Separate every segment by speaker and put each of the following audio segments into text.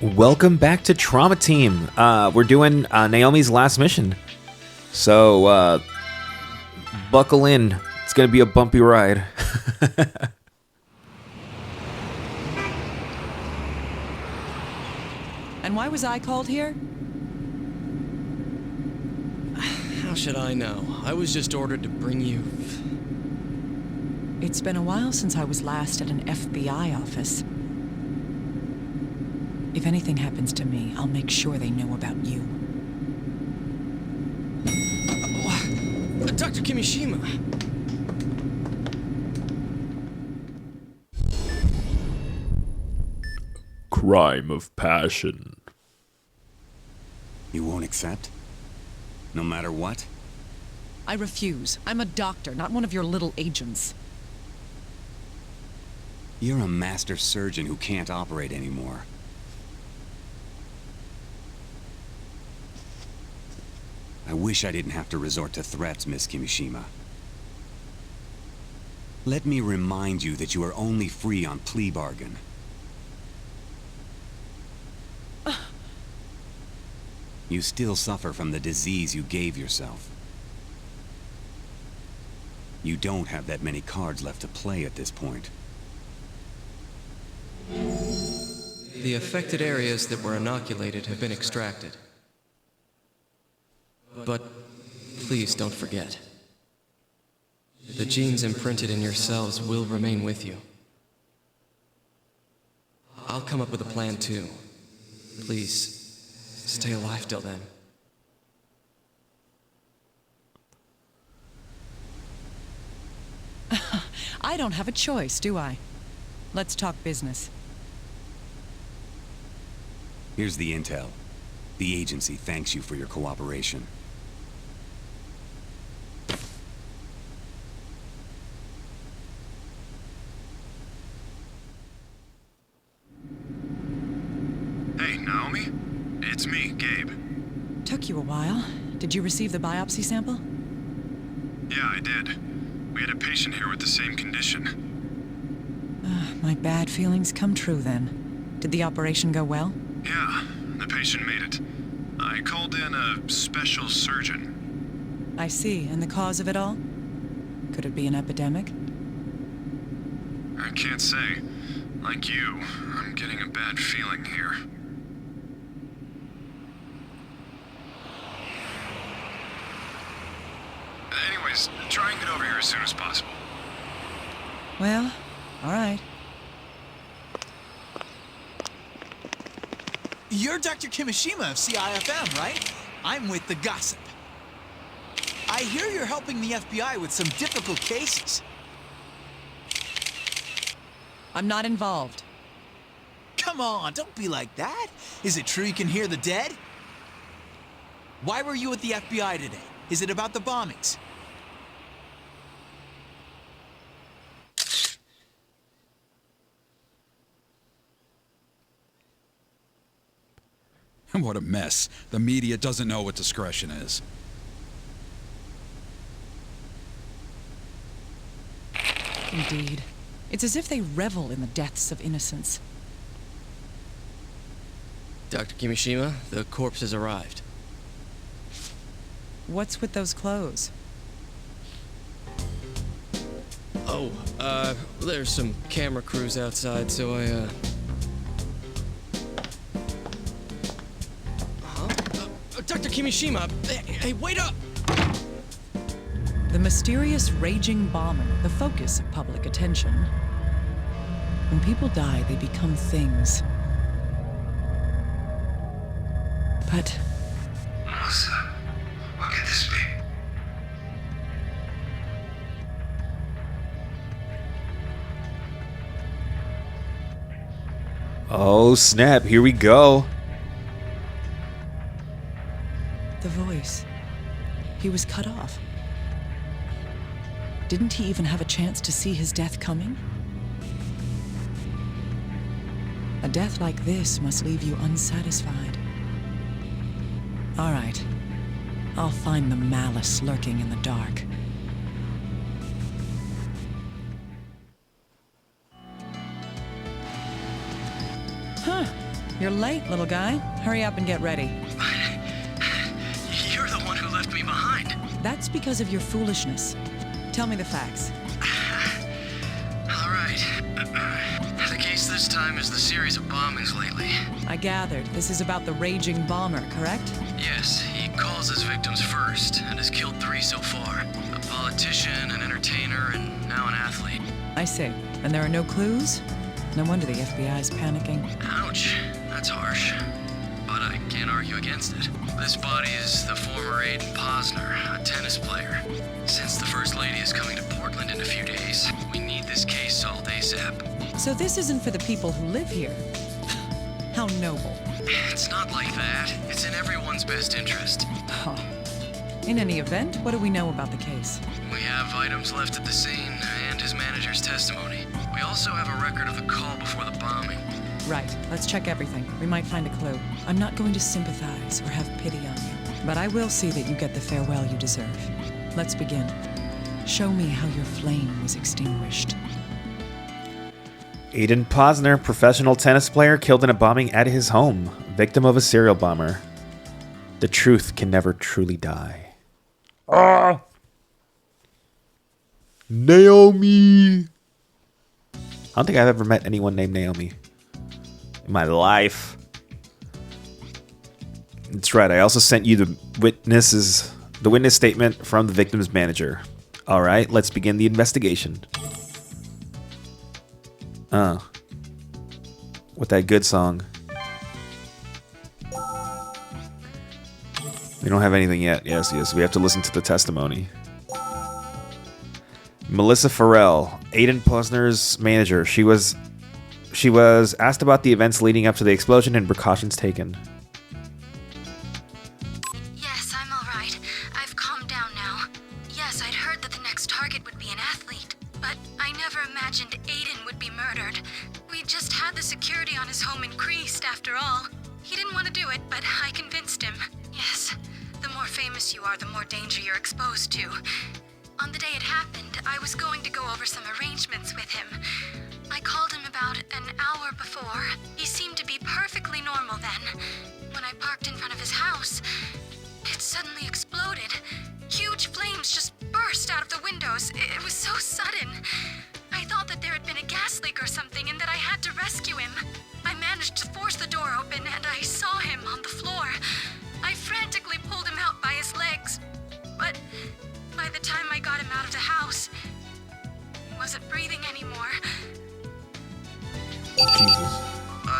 Speaker 1: Welcome back to Trauma Team. We're doing Naomi's last mission. So, buckle in. It's going to be a bumpy ride.
Speaker 2: And why was I called here?
Speaker 3: How should I know? I was just ordered to bring you...
Speaker 2: It's been a while since I was last at an FBI office. If anything happens to me, I'll make sure they know about you.
Speaker 3: Dr. Kimishima!
Speaker 1: Crime of passion.
Speaker 4: You won't accept? No matter what?
Speaker 2: I refuse. I'm a doctor, not one of your little agents.
Speaker 4: You're a master surgeon who can't operate anymore. I wish I didn't have to resort to threats, Miss Kimishima. Let me remind you that you are only free on plea bargain. You still suffer from the disease you gave yourself. You don't have that many cards left to play at this point.
Speaker 3: The affected areas that were inoculated have been extracted. But please don't forget. The genes imprinted in your cells will remain with you. I'll come up with a plan too. Please, stay alive till then.
Speaker 2: I don't have a choice, do I? Let's talk business.
Speaker 4: Here's the intel. The agency thanks you for your cooperation.
Speaker 5: Hey, Naomi? It's me, Gabe.
Speaker 2: Took you a while. Did you receive the biopsy sample?
Speaker 5: Yeah, I did. We had a patient here with the same condition.
Speaker 2: My bad feelings come true then. Did the operation go well?
Speaker 5: Yeah, the patient made it. I called in a special surgeon.
Speaker 2: I see. And the cause of it all? Could it be an epidemic?
Speaker 5: I can't say. Like you, I'm getting a bad feeling here. Anyways, try and get over here as soon as possible.
Speaker 2: Well, all right.
Speaker 6: You're Dr. Kimishima of CIFM, right? I'm with the Gossip. I hear you're helping the FBI with some difficult cases.
Speaker 2: I'm not involved.
Speaker 6: Come on, don't be like that. Is it true you can hear the dead? Why were you at the FBI today? Is it about the bombings?
Speaker 7: What a mess. The media doesn't know what discretion is.
Speaker 2: Indeed. It's as if they revel in the deaths of innocents.
Speaker 3: Dr. Kimishima, the corpse has arrived.
Speaker 2: What's with those clothes?
Speaker 3: Oh, there's some camera crews outside, so I, Dr. Kimishima, hey, wait up!
Speaker 2: The mysterious raging bomber, the focus of public attention. When people die, they become things. But
Speaker 5: Melissa, what could this be?
Speaker 1: Oh, snap. Here we go.
Speaker 2: the voice, he was cut off. Didn't he even have a chance to see his death coming? A death like this must leave you unsatisfied. All right. I'll find the malice lurking in the dark. Huh. You're late, little guy. Hurry up and get ready.
Speaker 5: You're the one who left me behind.
Speaker 2: That's because of your foolishness. Tell me the facts.
Speaker 5: All right. The case this time is the series of bombings lately.
Speaker 2: I gathered this is about the raging bomber, correct?
Speaker 5: Yes, he calls his victims first and has killed 3 so far. A politician, an entertainer, and now an athlete.
Speaker 2: I see. And there are no clues? No wonder the FBI's panicking.
Speaker 5: Ouch, that's harsh. But I can't argue against it. This body is the former Aiden Posner, a tennis player. Since the First Lady is coming to Portland in a few days, we need this case solved ASAP.
Speaker 2: So this isn't for the people who live here. How noble.
Speaker 5: It's not like that. It's in everyone's best interest.
Speaker 2: Huh. In any event, what do we know about the case?
Speaker 5: We have items left at the scene and his manager's testimony. We also have a record of the call before the bombing.
Speaker 2: Right. Let's check everything. We might find a clue. I'm not going to sympathize or have pity on you, but I will see that you get the farewell you deserve. Let's begin. Show me how your flame was extinguished.
Speaker 1: Aiden Posner, professional tennis player, killed in a bombing at his home. Victim of a serial bomber. The truth can never truly die. Naomi! I don't think I've ever met anyone named Naomi in my life. That's right. I also sent you the witness statement from the victim's manager. All right, let's begin the investigation. With that good song. We don't have anything yet. Yes. We have to listen to the testimony. Melissa Farrell, Aiden Posner's manager. She was asked about the events leading up to the explosion and precautions taken.
Speaker 8: Yes, I'm all right. I've calmed down now. Yes, I'd heard that the next target would be an athlete, but I never imagined Aiden would be murdered. We just had the security on his home increased, after all. He didn't want to do it, but I convinced him. Yes, the more famous you are, the more danger you're exposed to. On the day it happened, I was going to go over some arrangements with him. I called him about an hour before. He seemed to be perfectly normal then. When I parked in front of his house, it suddenly exploded. Huge flames just burst out of the windows. It was so sudden. I thought that there had been a gas leak or something and that I had to rescue him. I managed to force the door open and I saw him on the floor. I frantically pulled him out by his legs, but by the time I got him out of the house, he wasn't breathing anymore.
Speaker 1: Jesus.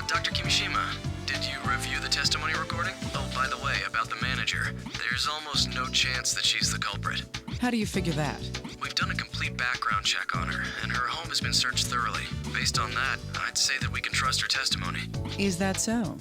Speaker 5: Dr. Kimishima, did you review the testimony recording? Oh, by the way, about the manager. There's almost no chance that she's the culprit.
Speaker 2: How do you figure that?
Speaker 5: We've done a complete background check on her, and her home has been searched thoroughly. Based on that, I'd say that we can trust her testimony.
Speaker 2: Is that so?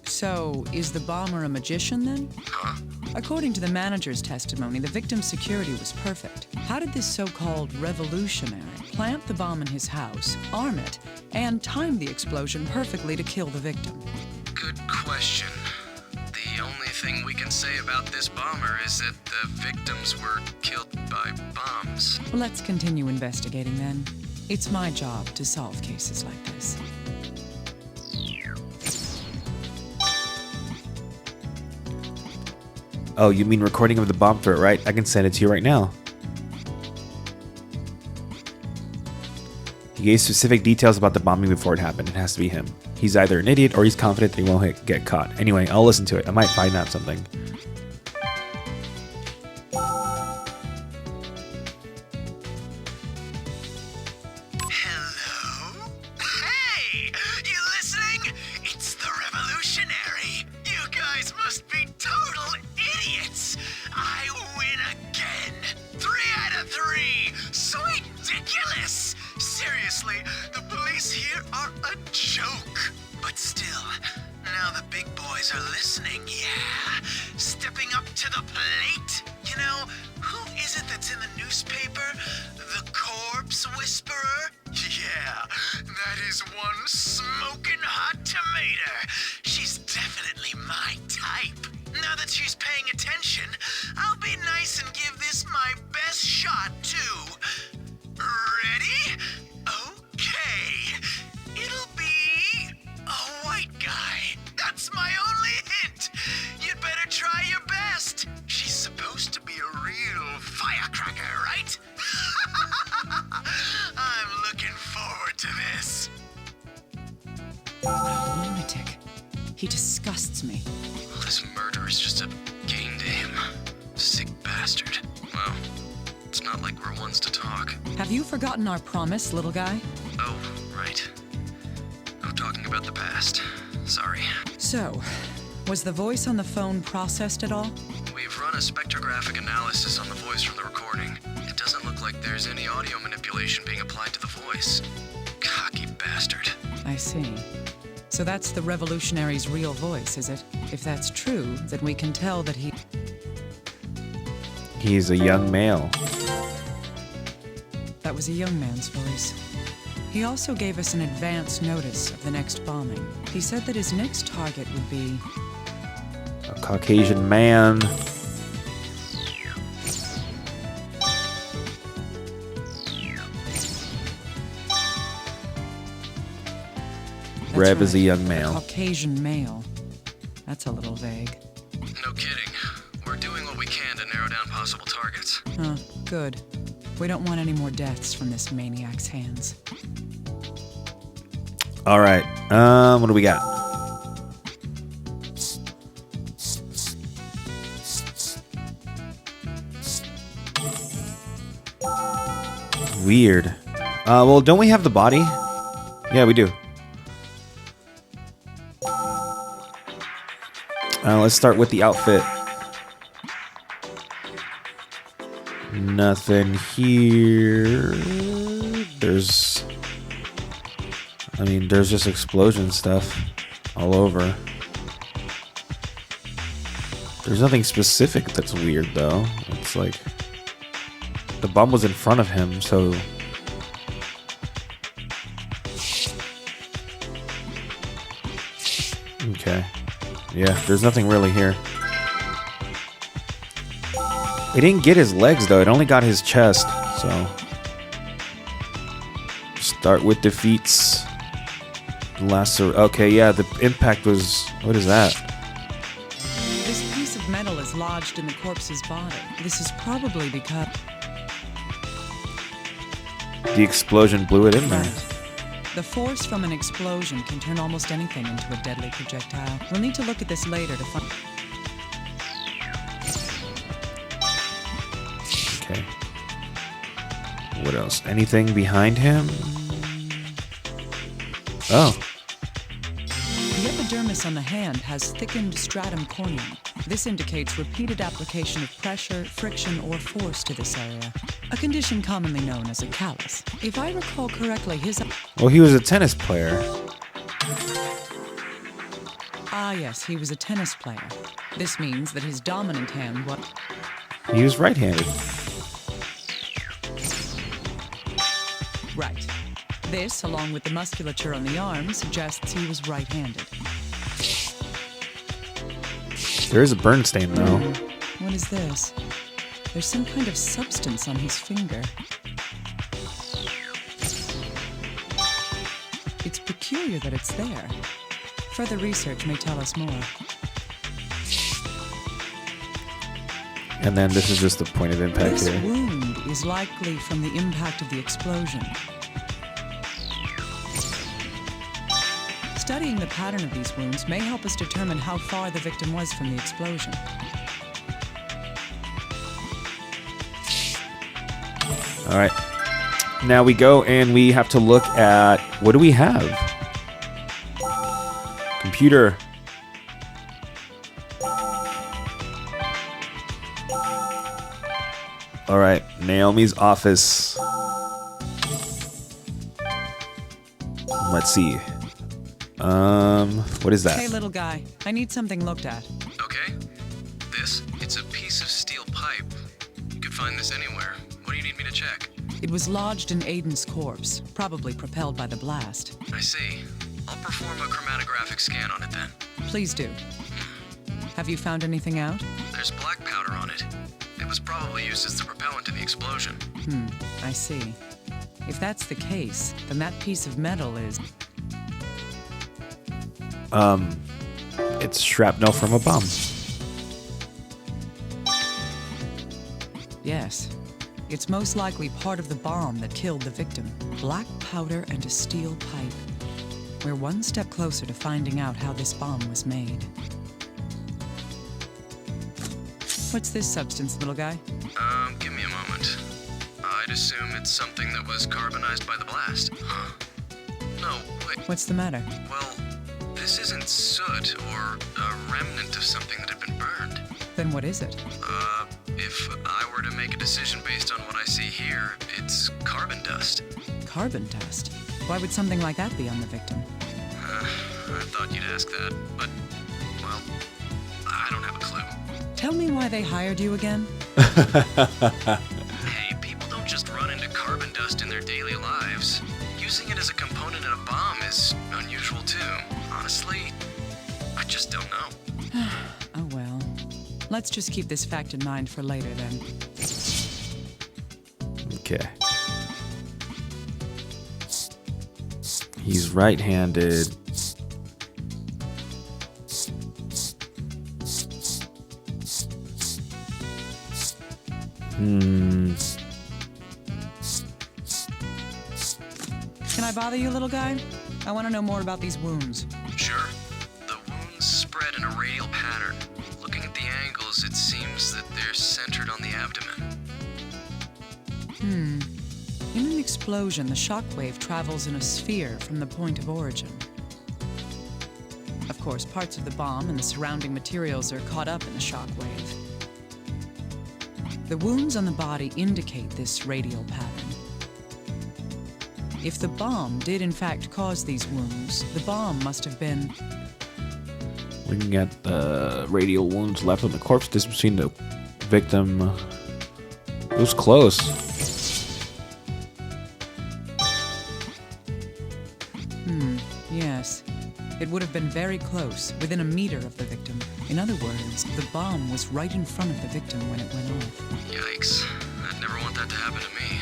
Speaker 2: So, is the bomber a magician then?
Speaker 5: Huh?
Speaker 2: According to the manager's testimony, the victim's security was perfect. How did this so-called revolutionary plant the bomb in his house, arm it, and time the explosion perfectly to kill the victim?
Speaker 5: Good question. The only thing we can say about this bomber is that the victims were killed by bombs.
Speaker 2: Well, let's continue investigating then. It's my job to solve cases like this.
Speaker 1: Oh, you mean recording of the bomb threat, right? I can send it to you right now. He gave specific details about the bombing before it happened. It has to be him. He's either an idiot or he's confident that he won't get caught. Anyway, I'll listen to it. I might find out something.
Speaker 6: Hello? Hey! You listening? It's the revolutionary. You guys must be total idiots. I win again. 3 out of 3. So ridiculous. Seriously, the police here are a joke. But still, now the big boys are listening, yeah? Stepping up to the plate. You know, who is it that's in the newspaper? The corpse whisperer? Yeah, that is one smoking hot tomato. She's definitely my type. Now that she's paying attention, I'll be nice and give this my best shot, too. Ready? Okay. It'll be a white guy.
Speaker 2: He disgusts me.
Speaker 5: Well, this murder is just a game to him. Sick bastard. Well, it's not like we're ones to talk.
Speaker 2: Have you forgotten our promise, little guy?
Speaker 5: Oh, right. No talking about the past. Sorry.
Speaker 2: So, was the voice on the phone processed at all?
Speaker 5: We've run a spectrographic analysis on the voice from the recording. It doesn't look like there's any audio manipulation being applied to the voice. Cocky bastard.
Speaker 2: I see. So that's the revolutionary's real voice, is it? If that's true, then we can tell that
Speaker 1: He's a young male.
Speaker 2: that was a young man's voice. He also gave us an advance notice of the next bombing. He said that his next target would be
Speaker 1: A Caucasian man.
Speaker 2: That's
Speaker 1: Reb is a
Speaker 2: right,
Speaker 1: young male.
Speaker 2: Caucasian male. That's a little vague.
Speaker 5: No kidding. We're doing what we can to narrow down possible targets.
Speaker 2: Huh, good. We don't want any more deaths from this maniac's hands.
Speaker 1: All right. What do we got? Weird. Well, don't we have the body? Yeah, we do. Let's start with the outfit. Nothing here. There's just explosion stuff all over. There's nothing specific that's weird, though. It's like the bomb was in front of him, so... Okay. Yeah, there's nothing really here. It didn't get his legs, though. It only got his chest, so... Start with defeats. Okay, yeah, the impact was... What is that?
Speaker 2: This piece of metal is lodged in the corpse's body. This is probably because...
Speaker 1: The explosion blew it in there.
Speaker 2: Right. The force from an explosion can turn almost anything into a deadly projectile. We'll need to look at this later to find...
Speaker 1: Okay. What else? Anything behind him? Oh.
Speaker 2: The epidermis on the hand has thickened stratum corneum. This indicates repeated application of pressure, friction, or force to this area. A condition commonly known as a callus. If I recall correctly, his...
Speaker 1: Well, he was a tennis player.
Speaker 2: Ah, yes, he was a tennis player. This means that his dominant hand was...
Speaker 1: He was right-handed.
Speaker 2: Right. This, along with the musculature on the arm, suggests he was right-handed.
Speaker 1: There is a burn stain, though.
Speaker 2: What is this? There's some kind of substance on his finger. It's peculiar that it's there. Further research may tell us more.
Speaker 1: And then this is just the point of impact
Speaker 2: This
Speaker 1: here.
Speaker 2: wound is likely from the impact of the explosion. Studying the pattern of these wounds may help us determine how far the victim was from the explosion.
Speaker 1: All right. Now we go and we have to look at... What do we have? Computer. All right. Naomi's office. Let's see. What is that?
Speaker 2: Hey, little guy, I need something looked at.
Speaker 5: Okay. It's a piece of steel pipe. You could find this anywhere. What do you need me to check?
Speaker 2: It was lodged in Aiden's corpse, probably propelled by the blast.
Speaker 5: I see. I'll perform a chromatographic scan on it then.
Speaker 2: Please do. Have you found anything out?
Speaker 5: There's black powder on it. It was probably used as the propellant in the explosion.
Speaker 2: I see. If that's the case, then that piece of metal is...
Speaker 1: It's shrapnel from a bomb.
Speaker 2: Yes. It's most likely part of the bomb that killed the victim. Black powder and a steel pipe. We're one step closer to finding out how this bomb was made. What's this substance, little guy?
Speaker 5: Give me a moment. I'd assume it's something that was carbonized by the blast. Huh. No, wait.
Speaker 2: What's the matter?
Speaker 5: Well, this isn't soot or a remnant of something that had been burned.
Speaker 2: Then what is it?
Speaker 5: If I were to make a decision based on what I see here, it's carbon dust.
Speaker 2: Carbon dust? Why would something like that be on the victim?
Speaker 5: I thought you'd ask that, but, well, I don't have a clue.
Speaker 2: Tell me why they hired you again?
Speaker 5: Hey, people don't just run into carbon dust in their daily lives. Using it as a component in a bomb is unusual too. Honestly, I just don't know.
Speaker 2: Oh well. Let's just keep this fact in mind for later then.
Speaker 1: Okay. He's right-handed.
Speaker 2: Can I bother you, little guy? I want to know more about these wounds.
Speaker 5: Sure. The wounds spread in a radial pattern. Looking at the angles, it seems that they're centered on the abdomen.
Speaker 2: In an explosion, the shockwave travels in a sphere from the point of origin. Of course, parts of the bomb and the surrounding materials are caught up in the shockwave. The wounds on the body indicate this radial pattern. If the bomb did in fact cause these wounds, the bomb must have been...
Speaker 1: Looking at the radial wounds left on the corpse distance between the victim. It was close.
Speaker 2: Yes. It would have been very close, within a meter of the victim. In other words, the bomb was right in front of the victim when it went off.
Speaker 5: Yikes. I'd never want that to happen to me.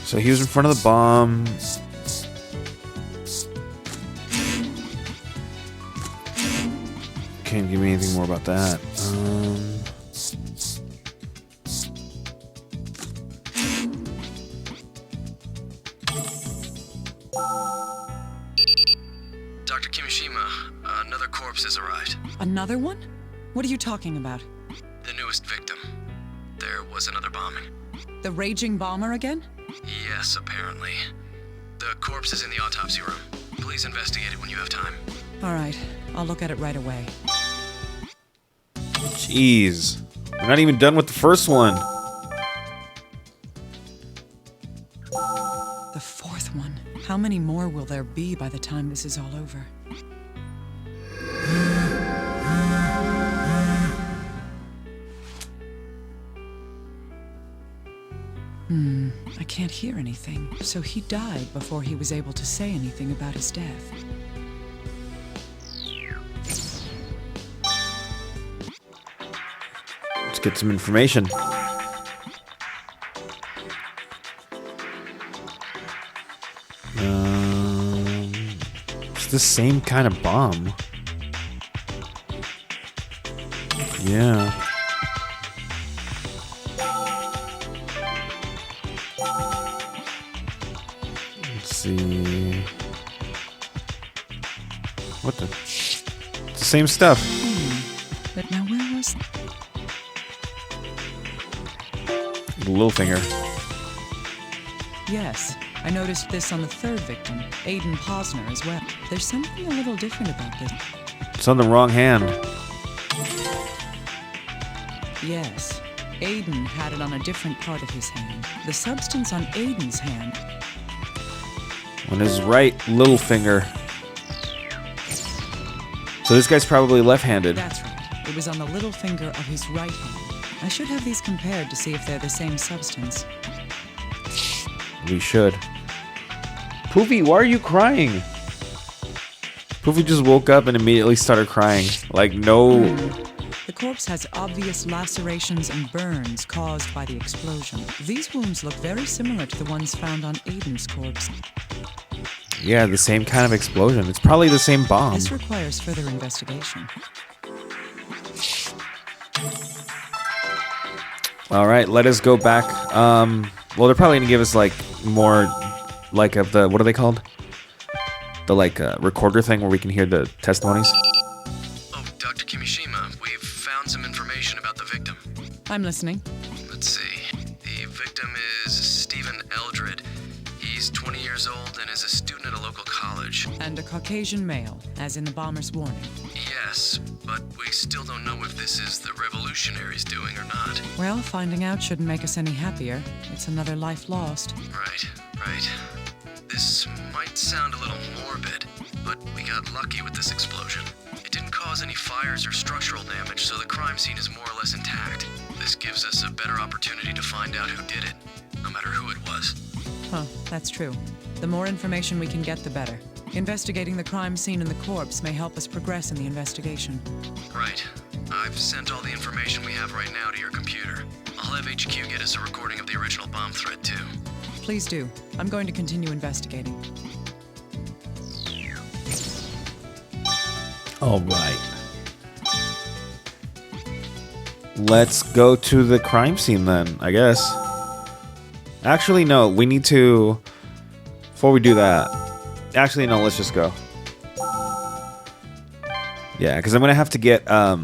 Speaker 1: So he was in front of the bomb. Can't give me anything more about that.
Speaker 5: Dr. Kimishima, another corpse has arrived.
Speaker 2: Another one? What are you talking about?
Speaker 5: The newest victim. There was another bombing.
Speaker 2: The raging bomber again?
Speaker 5: Yes, apparently. The corpse is in the autopsy room. Please investigate it when you have time.
Speaker 2: All right, I'll look at it right away.
Speaker 1: Jeez. We're not even done with the first one.
Speaker 2: The fourth one. How many more will there be by the time this is all over? I can't hear anything. So he died before he was able to say anything about his death.
Speaker 1: Let's get some information. It's the same kind of bomb. Yeah. Let's see. What the? It's the same stuff.
Speaker 2: But now where was...
Speaker 1: The little finger.
Speaker 2: Yes, I noticed this on the third victim, Aiden Posner, as well. There's something a little different about this.
Speaker 1: It's on the wrong hand.
Speaker 2: Yes, Aiden had it on a different part of his hand. The substance on Aiden's hand...
Speaker 1: On his right little finger. So this guy's probably left-handed.
Speaker 2: That's right. It was on the little finger of his right hand. I should have these compared to see if they're the same substance.
Speaker 1: We should. Poofy, why are you crying? Poofy just woke up and immediately started crying. Like, no...
Speaker 2: The corpse has obvious lacerations and burns caused by the explosion. These wounds look very similar to the ones found on Aiden's corpse.
Speaker 1: Yeah, the same kind of explosion. It's probably the same bomb.
Speaker 2: This requires further investigation.
Speaker 1: All right, let us go back. Well, they're probably going to give us, like, more like of the, what are they called? The like recorder thing where we can hear the testimonies.
Speaker 5: Oh, Dr. Kimishima, we've found some information about the victim.
Speaker 2: I'm listening.
Speaker 5: Let's see. The victim is Stephen Eldred. He's 20 years old and is a student at a local college.
Speaker 2: And a Caucasian male, as in the bomber's warning.
Speaker 5: Yes, but we still don't know if this is the revolutionaries doing or not.
Speaker 2: Well, finding out shouldn't make us any happier. It's another life lost.
Speaker 5: Right. This might sound a little morbid, but we got lucky with this explosion. It didn't cause any fires or structural damage, so the crime scene is more or less intact. This gives us a better opportunity to find out who did it, no matter who it was.
Speaker 2: Huh, that's true. The more information we can get, the better. Investigating the crime scene and the corpse may help us progress in the investigation.
Speaker 5: Right. I've sent all the information we have right now to your computer. I'll have HQ get us a recording of the original bomb threat, too.
Speaker 2: Please do. I'm going to continue investigating.
Speaker 1: All right. Let's go to the crime scene then, I guess. Actually, no, we need to... Before we do that... Actually, no, let's just go. Yeah, because I'm going to have to get... We're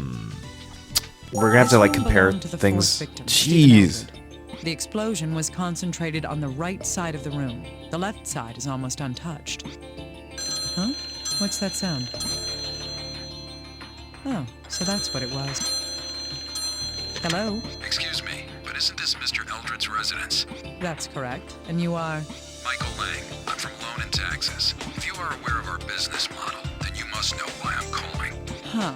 Speaker 1: going to have to, like, compare things. Jeez.
Speaker 2: The explosion was concentrated on the right side of the room. The left side is almost untouched. Huh? What's that sound? Oh, so that's what it was. Hello?
Speaker 7: Excuse me, but isn't this Mr. Eldred's residence?
Speaker 2: That's correct. And you are?
Speaker 7: Michael Lang. I'm from Loan and Taxes. If you are aware of our business model, then you must know why I'm calling.
Speaker 2: Huh.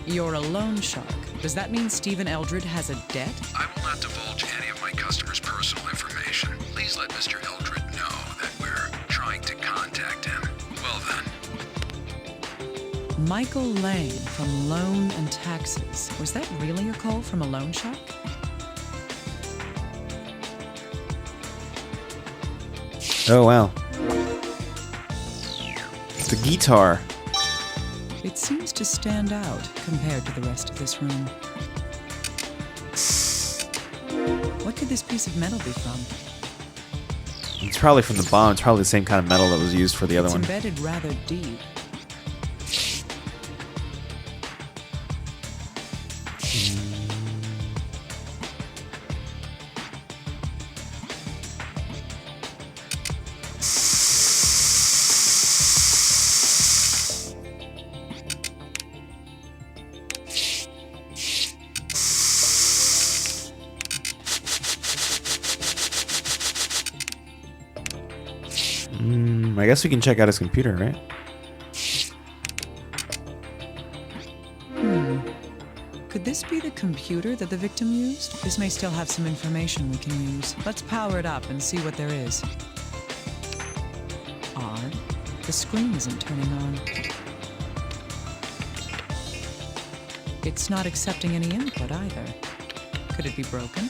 Speaker 2: You're a loan shark. Does that mean Stephen Eldred has a debt?
Speaker 7: I will not divulge any of my customers' personal information. Please let Mr. Eldred know that we're trying to contact him. Well then.
Speaker 2: Michael Lang from Loan and Taxes. Was that really a call from a loan shark?
Speaker 1: Oh, wow. The guitar.
Speaker 2: It seems to stand out compared to the rest of this room. What could this piece of metal be from?
Speaker 1: It's probably from the bomb. It's probably the same kind of metal that was used for the other
Speaker 2: It's
Speaker 1: one.
Speaker 2: embedded rather deep.
Speaker 1: I guess we can check out his computer, right?
Speaker 2: Could this be the computer that the victim used? This may still have some information we can use. Let's power it up and see what there is. Odd. The screen isn't turning on. It's not accepting any input either. Could it be broken?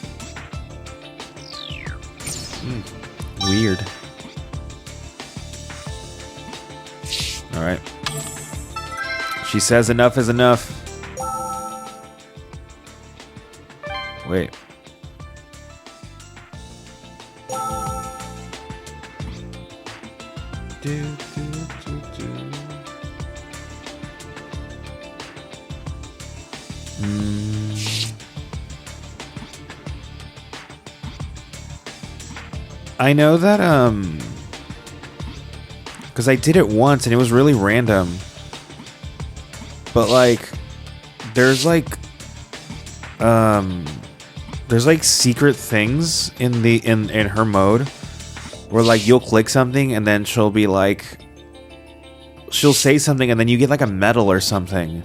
Speaker 1: Weird. All right. She says enough is enough. Wait. I know that because I did it once and it was really random. But like there's like secret things in the in her mode where like you'll click something and then she'll be like she'll say something and then you get like a medal or something.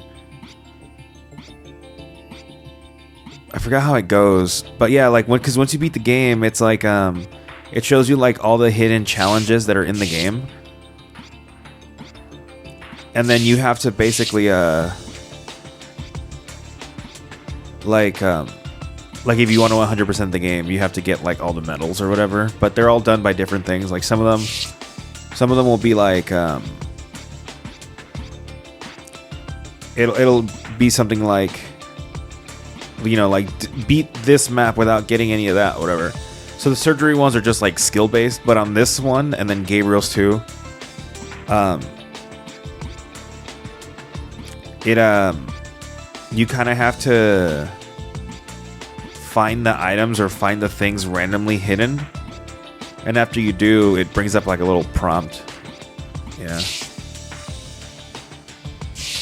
Speaker 1: I forgot how it goes. But yeah, like because once you beat the game, it's like it shows you like all the hidden challenges that are in the game. And then you have to basically like if you want to 100% the game, you have to get like all the medals or whatever, but they're all done by different things. Like some of them will be like it'll be something like, you know, like beat this map without getting any of that, whatever. So the surgery ones are just like skill based, but on this one and then Gabriel's too, you kind of have to find the items or find the things randomly hidden, and after you do, it brings up like a little prompt. Yeah.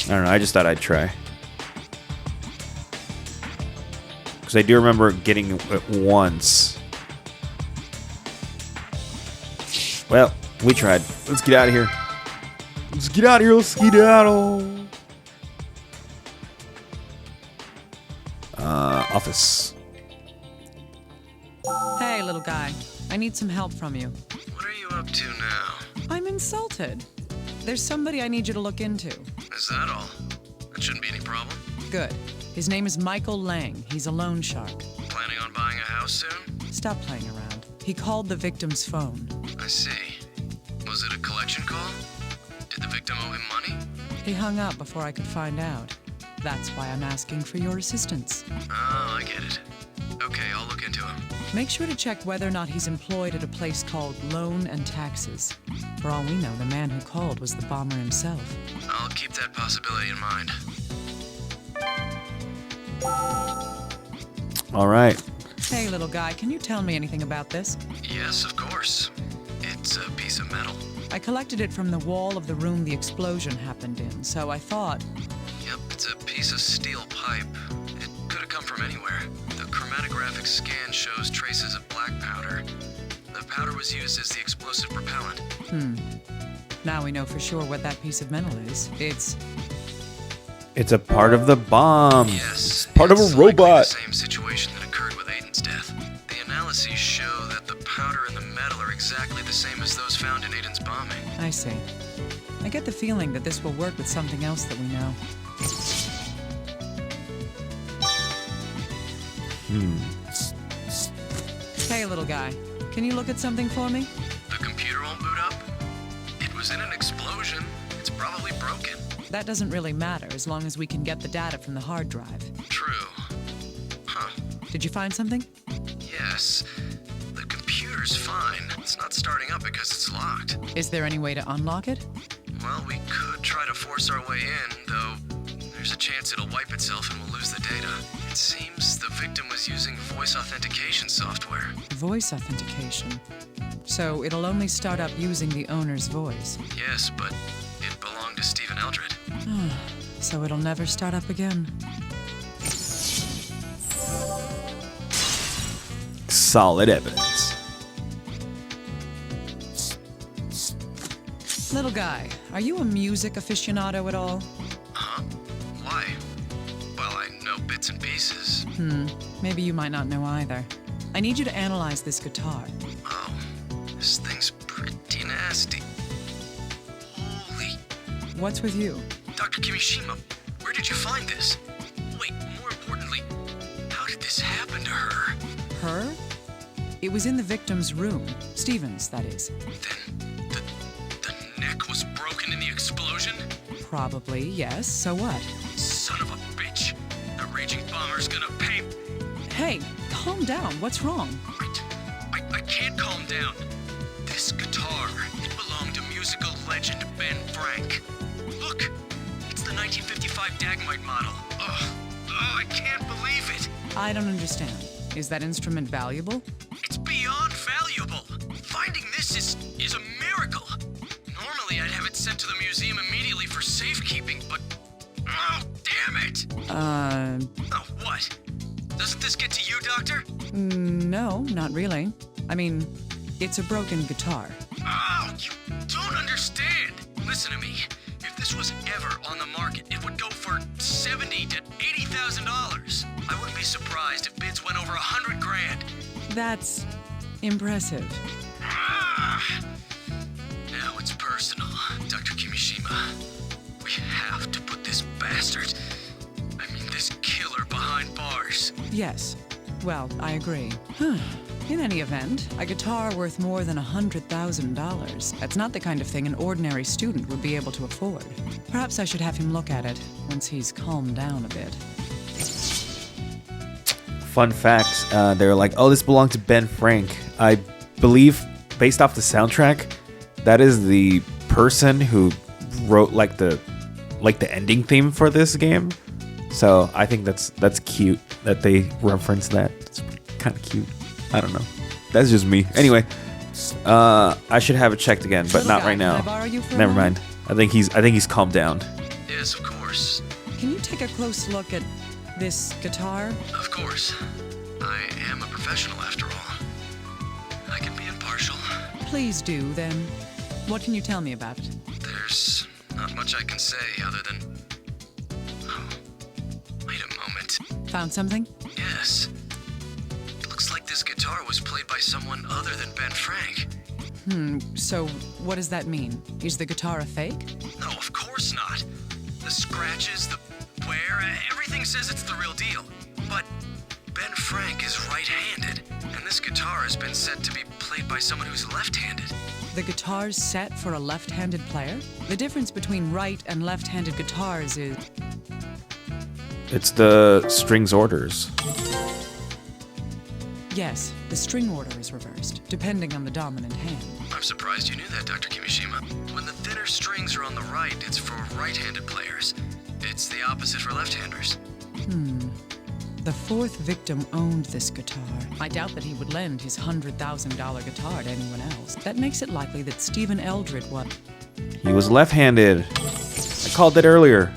Speaker 1: I don't know. I just thought I'd try. Because I do remember getting it once. Well, we tried. Let's get out of here. Let's get out of here. Let's skedaddle. Office.
Speaker 2: Hey, little guy. I need some help from you.
Speaker 5: What are you up to now?
Speaker 2: I'm insulted. There's somebody I need you to look into.
Speaker 5: Is that all? That shouldn't be any problem.
Speaker 2: Good. His name is Michael Lang. He's a loan shark.
Speaker 5: Planning on buying a house soon?
Speaker 2: Stop playing around. He called the victim's phone.
Speaker 5: I see. Was it a collection call? Did the victim owe him money?
Speaker 2: He hung up before I could find out. That's why I'm asking for your assistance.
Speaker 5: Oh, I get it. Okay, I'll look into him.
Speaker 2: Make sure to check whether or not he's employed at a place called Loan and Taxes. For all we know, the man who called was the bomber himself.
Speaker 5: I'll keep that possibility in mind.
Speaker 1: All right.
Speaker 2: Hey, little guy, can you tell me anything about this?
Speaker 5: Yes, of course. It's a piece of metal.
Speaker 2: I collected it from the wall of the room the explosion happened in, so I thought...
Speaker 5: Yep, it's a piece of steel pipe. It could have come from anywhere. The chromatographic scan shows traces of black powder. The powder was used as the explosive propellant.
Speaker 2: Now we know for sure what that piece of metal is.
Speaker 1: It's a part of the bomb.
Speaker 5: Yes,
Speaker 1: Part of a
Speaker 5: it's likely
Speaker 1: robot.
Speaker 5: the same situation that occurred with Aiden's death. The analyses show that the powder and the metal are exactly the same as those found in Aiden's bombing.
Speaker 2: I see. I get the feeling that this will work with something else that we know. Hey, little guy. Can you look at something for me?
Speaker 5: The computer won't boot up? It was in an explosion. It's probably broken.
Speaker 2: That doesn't really matter as long as we can get the data from the hard drive.
Speaker 5: True. Huh.
Speaker 2: Did you find something?
Speaker 5: Yes. The computer's fine. It's not starting up because it's locked.
Speaker 2: Is there any way to unlock it?
Speaker 5: Well, we could try to force our way in, though there's a chance it'll wipe itself and we'll lose the data. It seems the victim was using voice authentication software.
Speaker 2: Voice authentication. So it'll only start up using the owner's voice.
Speaker 5: Yes, but it belonged to Stephen Eldred.
Speaker 2: So it'll never start up again.
Speaker 1: Solid evidence.
Speaker 2: Little guy, are you a music aficionado at all?
Speaker 5: Huh? Why? Well, I know bits and pieces.
Speaker 2: Maybe you might not know either. I need you to analyze this guitar.
Speaker 5: Oh, this thing's pretty nasty. Holy...
Speaker 2: What's with you?
Speaker 5: Dr. Kimishima, where did you find this? Wait, more importantly, how did this happen to her?
Speaker 2: Her? It was in the victim's room. Stephen's, that is.
Speaker 5: Then, the neck was broken in the explosion?
Speaker 2: Probably, yes. So what?
Speaker 5: Son of a bitch. The raging bomber's gonna pay...
Speaker 2: Hey, calm down. What's wrong?
Speaker 5: I can't calm down. This guitar, it belonged to musical legend Ben Frank. Look, it's the 1955 Dagmite model. Ugh, I can't believe it.
Speaker 2: I don't understand. Is that instrument valuable?
Speaker 5: It's beyond valuable. Finding this is a miracle. Normally, I'd have it sent to the museum immediately for safekeeping, but... Oh, damn it! Oh, what? Doesn't this get to you, Doctor?
Speaker 2: No, not really. I mean, it's a broken guitar.
Speaker 5: Oh, you don't understand. Listen to me. If this was ever on the market, it would go for $70,000 to $80,000. I wouldn't be surprised if bids went over $100,000.
Speaker 2: That's impressive.
Speaker 5: Now it's personal, Dr. Kimishima. We have to put this bastard, this killer behind bars.
Speaker 2: Yes. Well, I agree. In any event, a guitar worth more than $100,000. That's not the kind of thing an ordinary student would be able to afford. Perhaps I should have him look at it once he's calmed down a bit.
Speaker 1: fun fact. They were like, "Oh, this belonged to Ben Frank." I believe, based off the soundtrack, that is the person who wrote like the ending theme for this game. So I think that's cute that they reference that. It's kind of cute. I don't know. That's just me. Anyway, I should have it checked again, but
Speaker 2: Little
Speaker 1: not
Speaker 2: guy,
Speaker 1: right
Speaker 2: can I
Speaker 1: now.
Speaker 2: borrow you for a
Speaker 1: Never
Speaker 2: moment?
Speaker 1: mind. I think he's calmed down.
Speaker 5: Yes, of course.
Speaker 2: Can you take a close look at this guitar?
Speaker 5: Of course. I am a professional after all. I can be impartial.
Speaker 2: Please do, then. What can you tell me about it?
Speaker 5: There's not much I can say other than... Oh, wait a moment.
Speaker 2: Found something?
Speaker 5: Yes. It looks like this guitar was played by someone other than Ben Frank.
Speaker 2: So, what does that mean? Is the guitar a fake?
Speaker 5: No, of course not. The scratches, the wear, everything says it's the real deal. But Ben Frank is right-handed, and this guitar has been said to be played by someone who's left-handed.
Speaker 2: The guitar's set for a left-handed player? The difference between right and left-handed guitars is...
Speaker 1: It's the strings orders.
Speaker 2: Yes, the string order is reversed, depending on the dominant hand.
Speaker 5: I'm surprised you knew that, Dr. Kimishima. When the thinner strings are on the right, it's for right-handed players. It's the opposite for left-handers.
Speaker 2: The fourth victim owned this guitar. I doubt that he would lend his $100,000 guitar to anyone else. That makes it likely that Stephen Eldred was...
Speaker 1: He was left-handed. I called it earlier.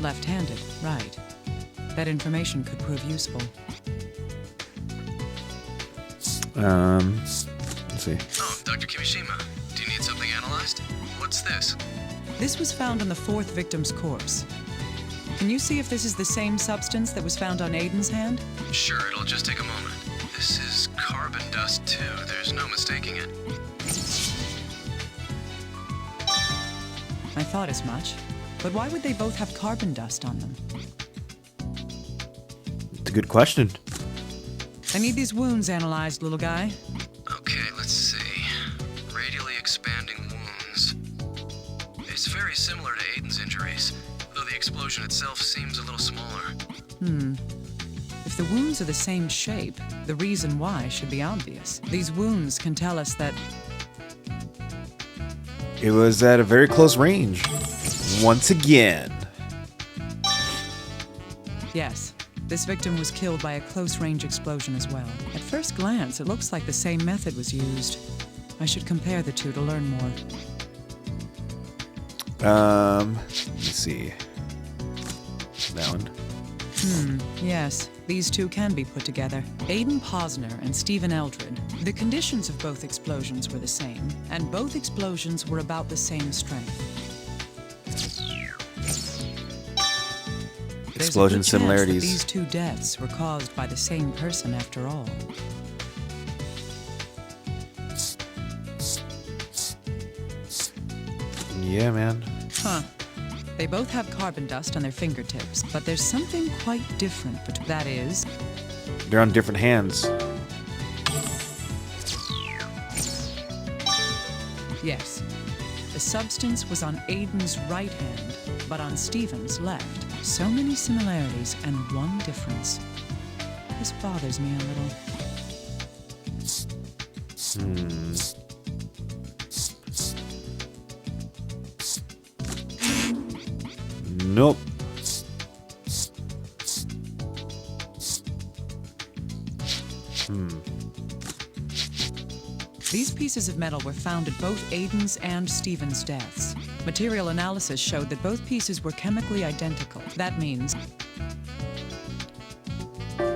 Speaker 2: left-handed, right. That information could prove useful.
Speaker 1: Let's see.
Speaker 5: Oh, Dr. Kimishima, do you need something analyzed? What's this?
Speaker 2: This was found on the fourth victim's corpse. Can you see if this is the same substance that was found on Aiden's hand?
Speaker 5: Sure, it'll just take a moment. This is carbon dust, too. There's no mistaking it.
Speaker 2: I thought as much. But why would they both have carbon dust on them?
Speaker 1: It's a good question.
Speaker 2: I need these wounds analyzed, little guy.
Speaker 5: Okay, let's see. Radially expanding wounds. It's very similar to Aiden's injuries, though the explosion itself seems a little smaller.
Speaker 2: If the wounds are the same shape, the reason why should be obvious. These wounds can tell us that...
Speaker 1: It was at a very close range. Once again.
Speaker 2: Yes, this victim was killed by a close-range explosion as well. At first glance, it looks like the same method was used. I should compare the two to learn more.
Speaker 1: Let's see. That one.
Speaker 2: Yes, these two can be put together. Aiden Posner and Stephen Eldred. The conditions of both explosions were the same, and both explosions were about the same strength. There's a
Speaker 1: Explosion
Speaker 2: good chance
Speaker 1: similarities.
Speaker 2: that these two deaths were caused by the same person after all.
Speaker 1: Yeah, man.
Speaker 2: Huh. They both have carbon dust on their fingertips, but there's something quite different. That is,
Speaker 1: They're on different hands.
Speaker 2: yes, the substance was on Aiden's right hand, but on Stephen's left. So many similarities and one difference. This bothers me a little.
Speaker 1: Nope.
Speaker 2: These pieces of metal were found at both Aiden's and Stephen's deaths. Material analysis showed that both pieces were chemically identical. That means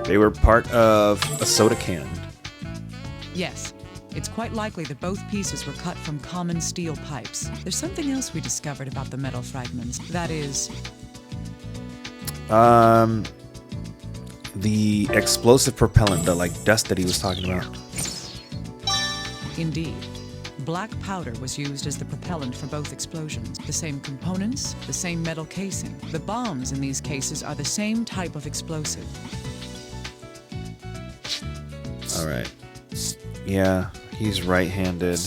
Speaker 1: They were part of a soda can.
Speaker 2: yes, it's quite likely that both pieces were cut from common steel pipes. There's something else we discovered about the metal fragments. That is,
Speaker 1: The explosive propellant, the like dust that he was talking about.
Speaker 2: indeed, black powder was used as the propellant for both explosions. The same components, the same metal casing. The bombs in these cases are the same type of explosive.
Speaker 1: All right. Yeah, he's right-handed.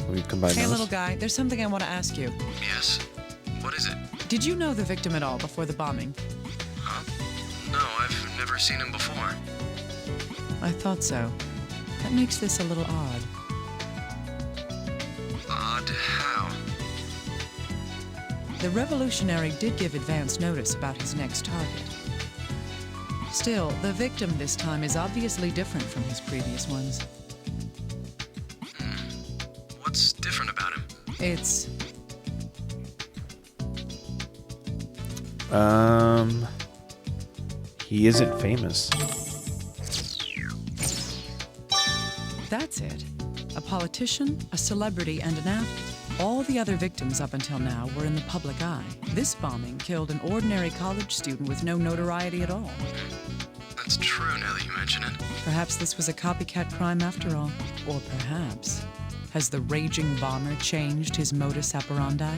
Speaker 1: We combine
Speaker 2: Hey,
Speaker 1: those.
Speaker 2: little guy, there's something I want to ask you.
Speaker 5: Yes. What is it?
Speaker 2: Did you know the victim at all before the bombing?
Speaker 5: Huh? No, I've never seen him before.
Speaker 2: I thought so. That makes this a little odd.
Speaker 5: Odd how?
Speaker 2: The revolutionary did give advance notice about his next target. Still, the victim this time is obviously different from his previous ones.
Speaker 5: What's different about him?
Speaker 2: It's...
Speaker 1: He isn't famous.
Speaker 2: That's it. A politician, a celebrity, and an athlete. All the other victims up until now were in the public eye. This bombing killed an ordinary college student with no notoriety at all.
Speaker 5: That's true now that you mention it.
Speaker 2: Perhaps this was a copycat crime after all. Or perhaps, has the raging bomber changed his modus operandi?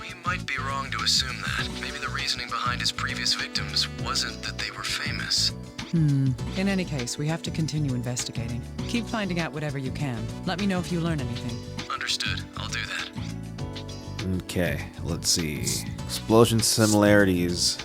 Speaker 5: We might be wrong to assume that. Maybe the reasoning behind his previous victims wasn't that they were famous.
Speaker 2: In any case, we have to continue investigating. Keep finding out whatever you can. Let me know if you learn anything.
Speaker 5: Understood. I'll do that.
Speaker 1: Okay, let's see. Explosion similarities.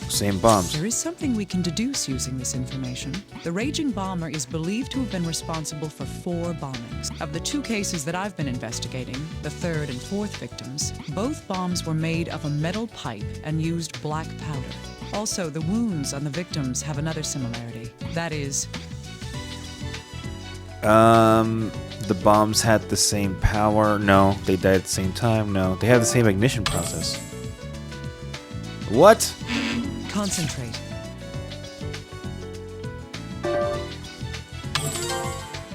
Speaker 1: Same bombs.
Speaker 2: There is something we can deduce using this information. The raging bomber is believed to have been responsible for 4 bombings. Of the 2 cases that I've been investigating, the 3rd and 4th victims, both bombs were made of a metal pipe and used black powder. Also, the wounds on the victims have another similarity. That is,
Speaker 1: the bombs had the same power. No, they died at the same time. No, they had the same ignition process. What?
Speaker 2: concentrate.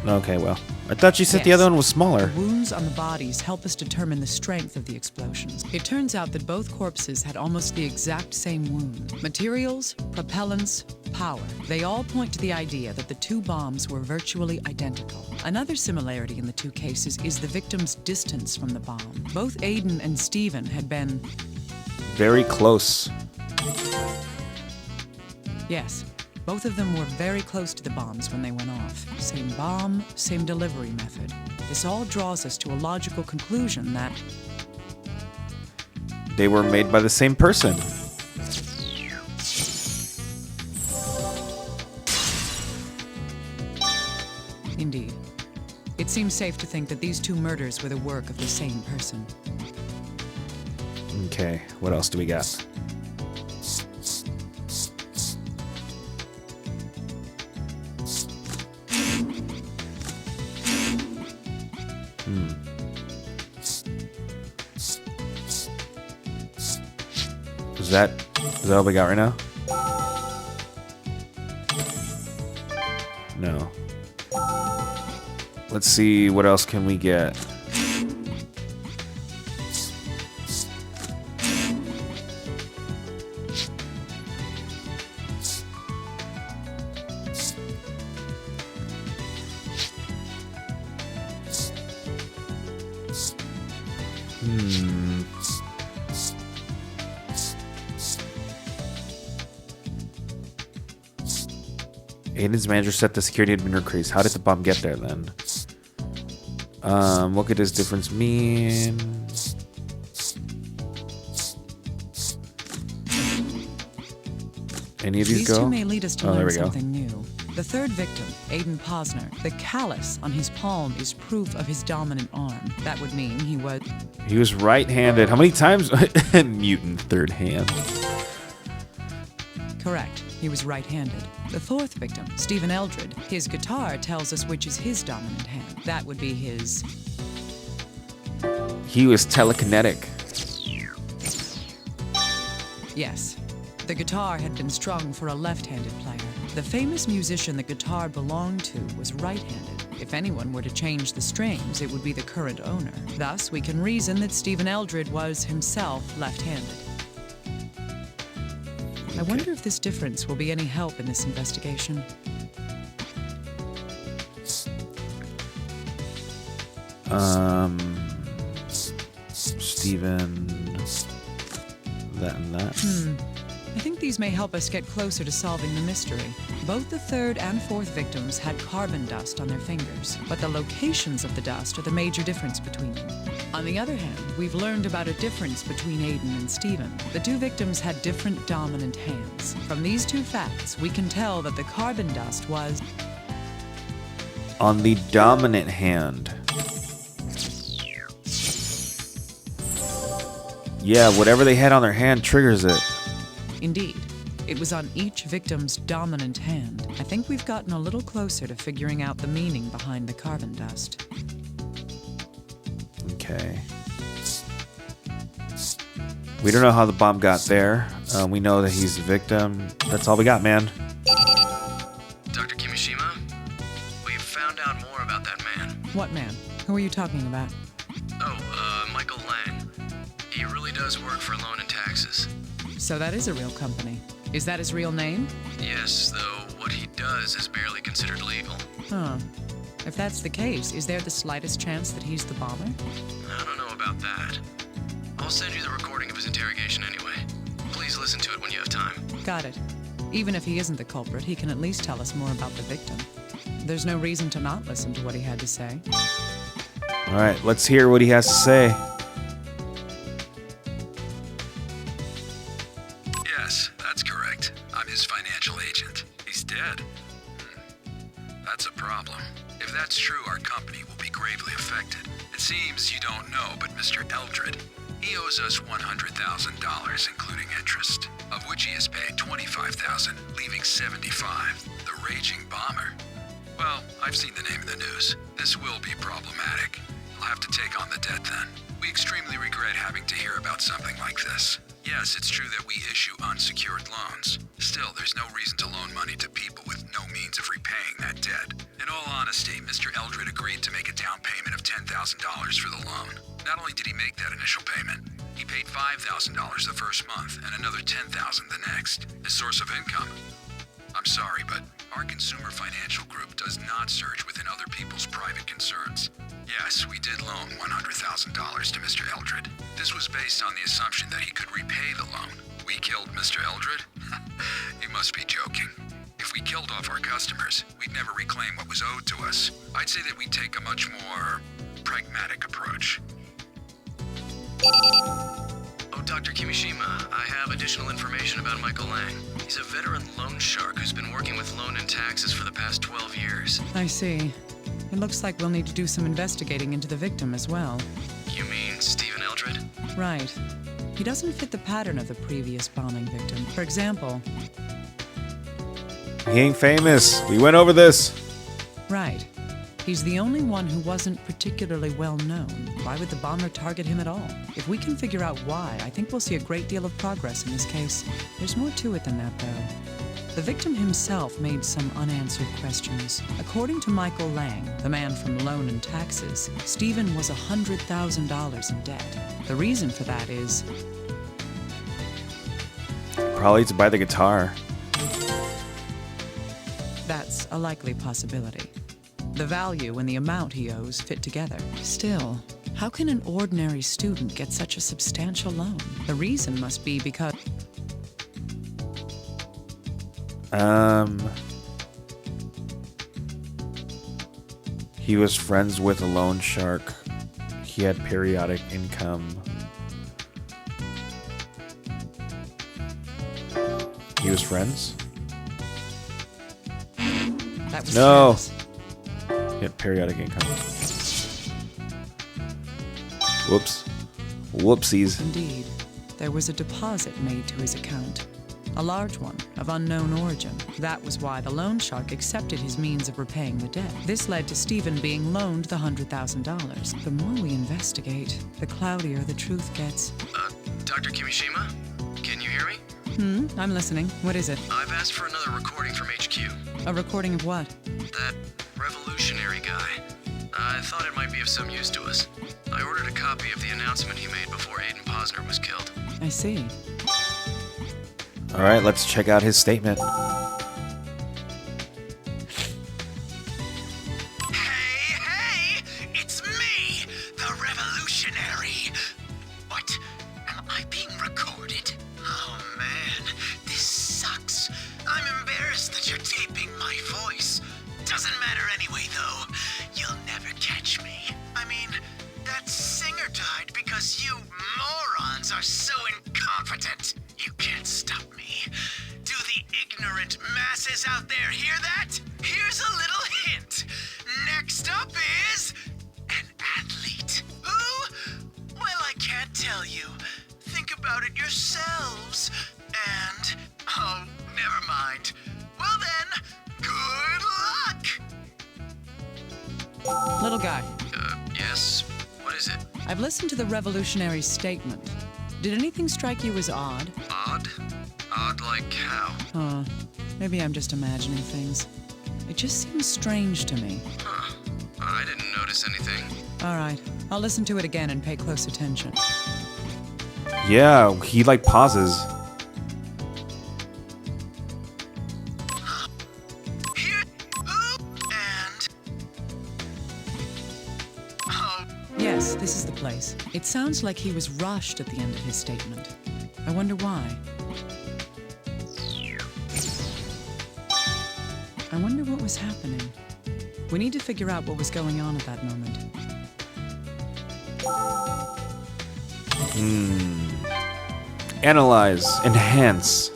Speaker 1: Okay, well, I thought you said the
Speaker 2: Yes.
Speaker 1: other one was smaller.
Speaker 2: The wounds on the bodies help us determine the strength of the explosions. It turns out that both corpses had almost the exact same wound. Materials, propellants, power. They all point to the idea that the 2 bombs were virtually identical. Another similarity in the 2 cases is the victims' distance from the bomb. Both Aiden and Stephen had been...
Speaker 1: Very close.
Speaker 2: Yes. Both of them were very close to the bombs when they went off. Same bomb, same delivery method. This all draws us to a logical conclusion that...
Speaker 1: They were made by the same person.
Speaker 2: Indeed. It seems safe to think that these 2 murders were the work of the same person.
Speaker 1: Okay, what else do we got? Is that all we got right now? No. Let's see, what else can we get? Aiden's manager said the security had been increased. How did the bomb get there then? What could this difference mean? Any of these go?
Speaker 2: 2 may lead us to
Speaker 1: Oh, there
Speaker 2: learn
Speaker 1: we go.
Speaker 2: something new. The 3rd victim, Aiden Posner, the callus on his palm is proof of his dominant arm. That would mean he was...
Speaker 1: He was right-handed. How many times? Mutant third hand.
Speaker 2: Correct. He was right-handed. The 4th victim, Stephen Eldred, his guitar tells us which is his dominant hand. That would be his...
Speaker 1: He was telekinetic.
Speaker 2: Yes. The guitar had been strung for a left-handed player. The famous musician the guitar belonged to was right-handed. If anyone were to change the strings, it would be the current owner. Thus, we can reason that Stephen Eldred was himself left-handed. I wonder if this difference will be any help in this investigation.
Speaker 1: Steven... That and that.
Speaker 2: I think these may help us get closer to solving the mystery. Both the third and fourth victims had carbon dust on their fingers, but the locations of the dust are the major difference between them. On the other hand, we've learned about a difference between Aiden and Steven. The two victims had different dominant hands. From these two facts, we can tell that the carbon dust was
Speaker 1: on the dominant hand. Yeah, whatever they had on their hand triggers it.
Speaker 2: Indeed. It was on each victim's dominant hand. I think we've gotten a little closer to figuring out the meaning behind the carbon dust.
Speaker 1: Okay. We don't know how the bomb got there. We know that he's the victim. That's all we got, man.
Speaker 5: Dr. Kimishima, we've found out more about that man.
Speaker 2: What man? Who are you talking about?
Speaker 5: Oh, Michael Lang. He really does work for Loan and Taxes.
Speaker 2: So that is a real company. Is that his real name?
Speaker 5: Yes, though what he does is barely considered legal.
Speaker 2: Huh. If that's the case, is there the slightest chance that he's the bomber?
Speaker 5: I don't know about that. I'll send you the recording of his interrogation anyway. Please listen to it when you have time.
Speaker 2: Got it. Even if he isn't the culprit, he can at least tell us more about the victim. There's no reason to not listen to what he had to say.
Speaker 1: All right, let's hear what he has to say.
Speaker 7: Yes, that's correct. I'm his financial agent. He's dead. That's a problem. If that's true, our company will be gravely affected. It seems you don't know, but Mr. Eldred, he owes us $100,000, including interest, of which he has paid $25,000, leaving $75,000. The raging bomber. Well, I've seen the name in the news. This will be problematic. I'll have to take on the debt then. We extremely regret having to hear about something like this. Yes, it's true that we issue unsecured loans. Still, there's no reason to loan money to people with no means of repaying that debt. In all honesty, Mr. Eldred agreed to make a down payment of $10,000 for the loan. Not only did he make that initial payment, he paid $5,000 the first month and another $10,000 the next. His source of income? I'm sorry, but our consumer financial group does not search within other people's private concerns. Yes, we did loan $100,000 to Mr. Eldred. This was based on the assumption that he could repay the loan. We killed Mr. Eldred? You must be joking. If we killed off our customers, we'd never reclaim what was owed to us. I'd say that we'd take a much more pragmatic approach.
Speaker 5: Oh, Dr. Kimishima, I have additional information about Michael Lang. He's a veteran loan shark who's been working with Loan and Taxes for the past 12 years.
Speaker 2: I see. It looks like we'll need to do some investigating into the victim as well.
Speaker 5: You mean Steven Eldred?
Speaker 2: Right. He doesn't fit the pattern of the previous bombing victim. For example...
Speaker 1: He ain't famous. We went over this.
Speaker 2: Right. He's the only one who wasn't particularly well known. Why would the bomber target him at all? If we can figure out why, I think we'll see a great deal of progress in this case. There's more to it than that, though. The victim himself made some unanswered questions. According to Michael Lang, the man from Loan and Taxes, Steven was $100,000 in debt. The reason for that is...
Speaker 1: Probably to buy the guitar.
Speaker 2: That's a likely possibility. The value and the amount he owes fit together. Still, how can an ordinary student get such a substantial loan? The reason must be because...
Speaker 1: He was friends with a loan shark. He had periodic income. He was friends?
Speaker 2: That was
Speaker 1: No.
Speaker 2: Travis.
Speaker 1: He had periodic income. Whoops. Whoopsies.
Speaker 2: Indeed, there was a deposit made to his account. A large one, of unknown origin. That was why the loan shark accepted his means of repaying the debt. This led to Steven being loaned the $100,000. The more we investigate, the cloudier the truth gets.
Speaker 5: Dr. Kimishima? Can you hear me?
Speaker 2: I'm listening. What is it?
Speaker 5: I've asked for another recording from HQ.
Speaker 2: A recording of what?
Speaker 5: That revolutionary guy. I thought it might be of some use to us. I ordered a copy of the announcement he made before Aiden Posner was killed.
Speaker 2: I see.
Speaker 1: All right, let's check out his statement.
Speaker 6: Hey, it's me, the revolutionary. What? Am I being recorded? Oh man, Doesn't matter anyway, though. You'll never catch me. I mean, that singer died because you morons are so incompetent. You can't stop me. Do the ignorant masses out there hear that? Here's a little hint. Next up is an athlete. Who? Well, I can't tell you. Think about it yourselves. And, oh, never mind. Well then, good luck!
Speaker 2: Little guy,
Speaker 5: Yes? What is it?
Speaker 2: I've listened to the revolutionary statement. Did anything strike you as odd?
Speaker 5: Odd? Odd like how?
Speaker 2: Maybe I'm just imagining things. It just seems strange to me.
Speaker 5: Huh. I didn't notice anything.
Speaker 2: All right, I'll listen to it again and pay close attention.
Speaker 1: Yeah, he like pauses.
Speaker 6: Here, who? And... Oh,
Speaker 2: Yes, this is the place. It sounds like he was rushed at the end of his statement. I wonder why. I wonder what was happening. We need to figure out what was going on at that moment.
Speaker 1: Analyze, enhance.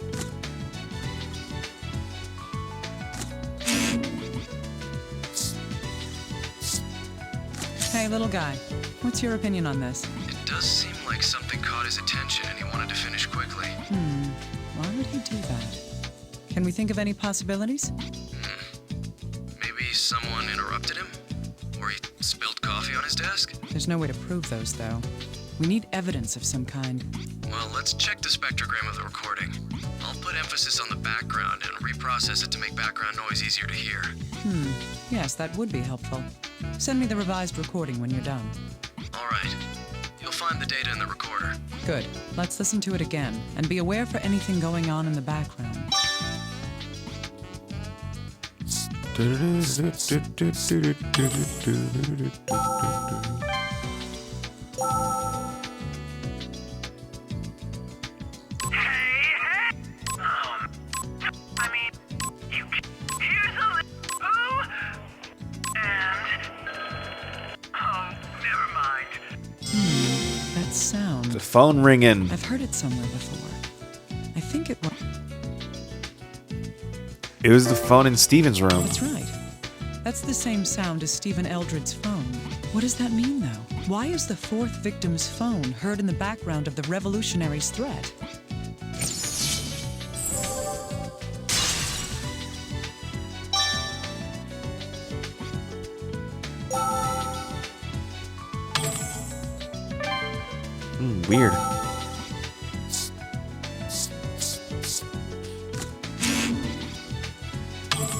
Speaker 2: Hey, little guy, what's your opinion on this?
Speaker 5: It does seem like something caught his attention and he wanted to finish quickly.
Speaker 2: Why would he do that? Can we think of any possibilities?
Speaker 5: Maybe someone interrupted him? Or he spilled coffee on his desk?
Speaker 2: There's no way to prove those, though. We need evidence of some kind.
Speaker 5: Well, let's check the spectrogram of the recording. I'll put emphasis on the background and reprocess it to make background noise easier to hear.
Speaker 2: Yes, that would be helpful. Send me the revised recording when you're done.
Speaker 5: All right. You'll find the data in the recorder.
Speaker 2: Good. Let's listen to it again, and be aware for anything going on in the background.
Speaker 6: I mean, you here's a who? And... Oh, never mind.
Speaker 2: That sound.
Speaker 1: The phone ringing.
Speaker 2: I've heard it somewhere before. I think it was...
Speaker 1: It was the phone in Steven's room.
Speaker 2: That's right. That's the same sound as Stephen Eldred's phone. What does that mean, though? Why is the fourth victim's phone heard in the background of the revolutionary's threat?
Speaker 1: Weird.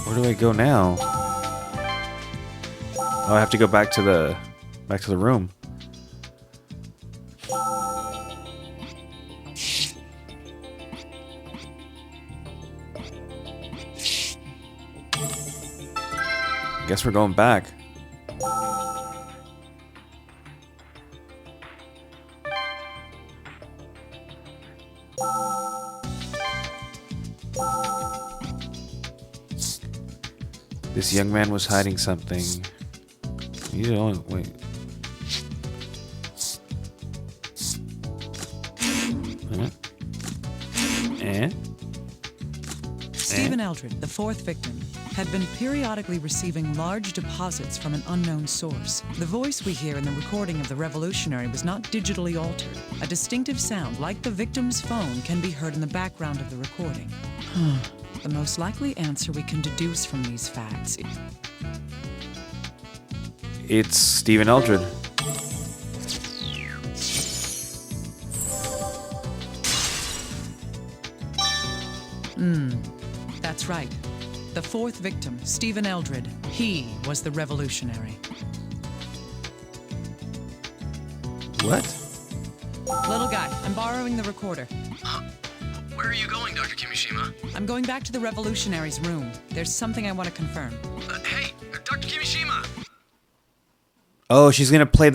Speaker 1: Where do I go now? Oh, I have to go back to the room. Guess we're going back. This young man was hiding something. He's the only wait.
Speaker 2: Stephen Eldred, the fourth victim, had been periodically receiving large deposits from an unknown source. The voice we hear in the recording of the revolutionary was not digitally altered. A distinctive sound, like the victim's phone, can be heard in the background of the recording. The most likely answer we can deduce from these facts.
Speaker 1: It's Stephen Eldred.
Speaker 2: That's right. The fourth victim, Stephen Eldred, he was the revolutionary.
Speaker 1: What?
Speaker 2: Little guy, I'm borrowing the recorder.
Speaker 5: Where are you going, Dr. Kimishima?
Speaker 2: I'm going back to the revolutionary's room. There's something I want to confirm.
Speaker 5: Hey, Dr. Kimishima!
Speaker 1: Oh, she's gonna play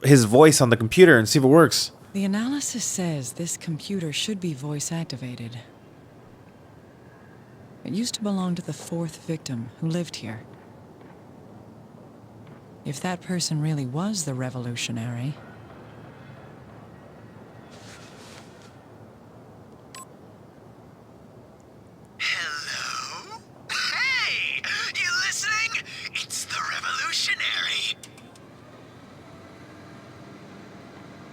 Speaker 1: his voice on the computer and see if it works.
Speaker 2: The analysis says this computer should be voice activated. It used to belong to the fourth victim who lived here. If that person really was the revolutionary...
Speaker 6: Hello? Hey! You listening? It's the revolutionary.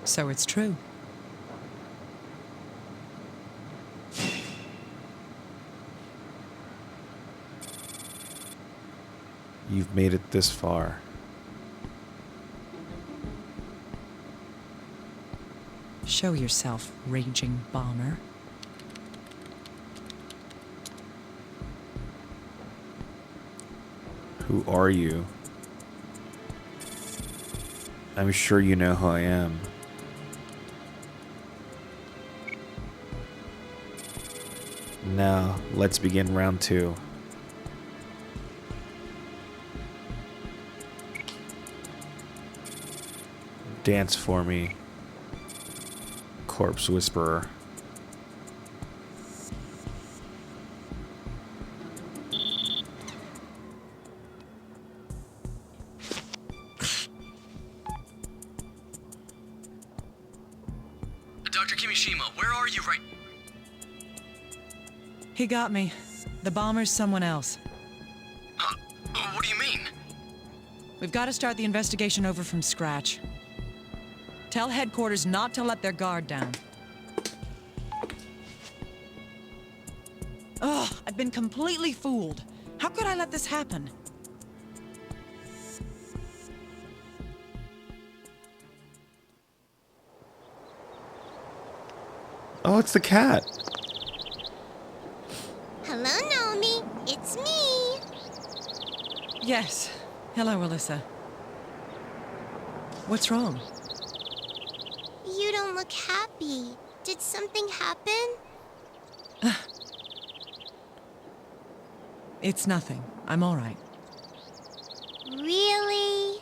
Speaker 2: So it's true.
Speaker 1: You've made it this far.
Speaker 2: Show yourself, raging bomber.
Speaker 1: Who are you? I'm sure you know who I am. Now, let's begin round 2. Dance for me, Corpse Whisperer.
Speaker 5: Dr. Kimishima, where are you right...
Speaker 2: He got me. The bomber's someone else.
Speaker 5: Huh? What do you mean?
Speaker 2: We've got to start the investigation over from scratch. Tell headquarters not to let their guard down. Ugh, I've been completely fooled. How could I let this happen?
Speaker 1: Oh, it's the cat.
Speaker 9: Hello, Naomi. It's me.
Speaker 2: Yes. Hello, Alyssa. What's wrong?
Speaker 9: You don't look happy. Did something happen?
Speaker 2: It's nothing. I'm all right.
Speaker 9: Really?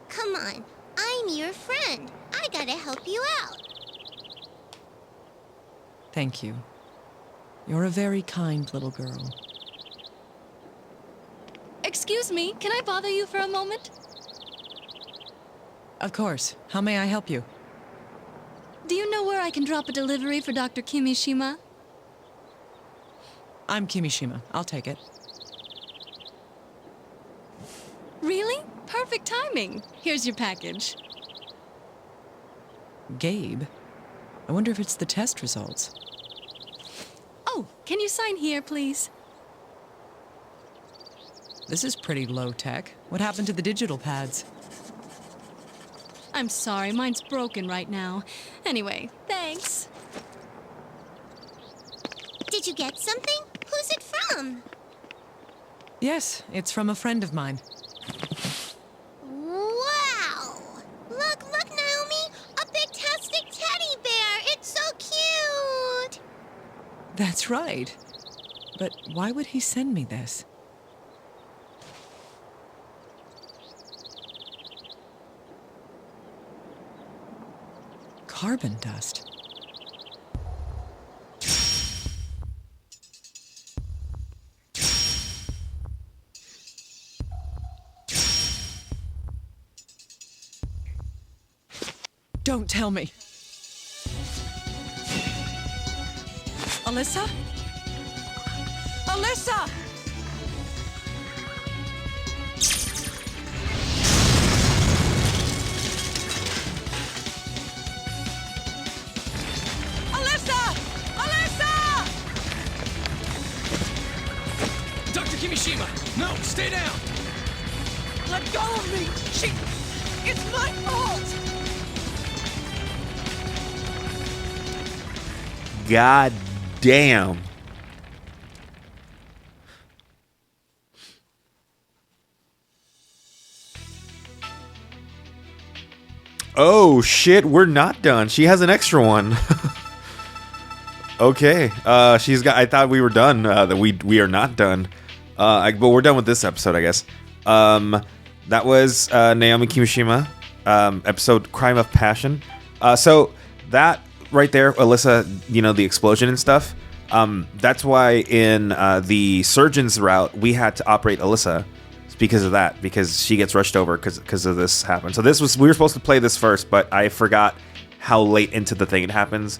Speaker 9: Come on. I'm your friend. I gotta help you out.
Speaker 2: Thank you. You're a very kind little girl.
Speaker 10: Excuse me, can I bother you for a moment?
Speaker 2: Of course. How may I help you?
Speaker 10: Do you know where I can drop a delivery for Dr. Kimishima?
Speaker 2: I'm Kimishima. I'll take it.
Speaker 10: Really? Perfect timing. Here's your package.
Speaker 2: Gabe? I wonder if it's the test results.
Speaker 10: Oh, can you sign here, please?
Speaker 2: This is pretty low tech. What happened to the digital pads?
Speaker 10: I'm sorry, mine's broken right now. Anyway, thanks.
Speaker 9: Did you get something? Who's it from?
Speaker 2: Yes, it's from a friend of mine.
Speaker 9: Wow! Look, Naomi! A big-tastic teddy bear! It's so cute!
Speaker 2: That's right. But why would he send me this? Carbon dust. Don't tell me. Alyssa? Alyssa! Alyssa! Alyssa!
Speaker 3: Dr. Kimishima! No, stay down!
Speaker 2: Let go of me! It's my fault!
Speaker 1: God damn. Oh shit, we're not done. She has an extra one. Okay. She's got I thought we were done. That we are not done. But we're done with this episode, I guess. That was Naomi Kimishima, episode Crime of Passion. So that right there, Alyssa, you know, the explosion and stuff. That's why in the surgeon's route, we had to operate Alyssa It's because of that, because she gets rushed over because of this happened. So we were supposed to play this first, but I forgot how late into the thing it happens.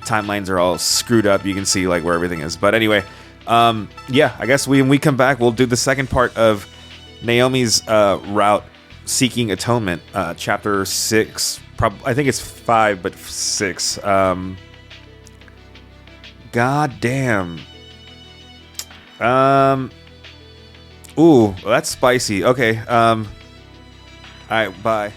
Speaker 1: Timelines are all screwed up. You can see like where everything is. But anyway, yeah, I guess when we come back, we'll do the second part of Naomi's route seeking atonement, chapter 6. I think it's 5, but 6. God damn. Ooh, that's spicy. Okay. All right, bye.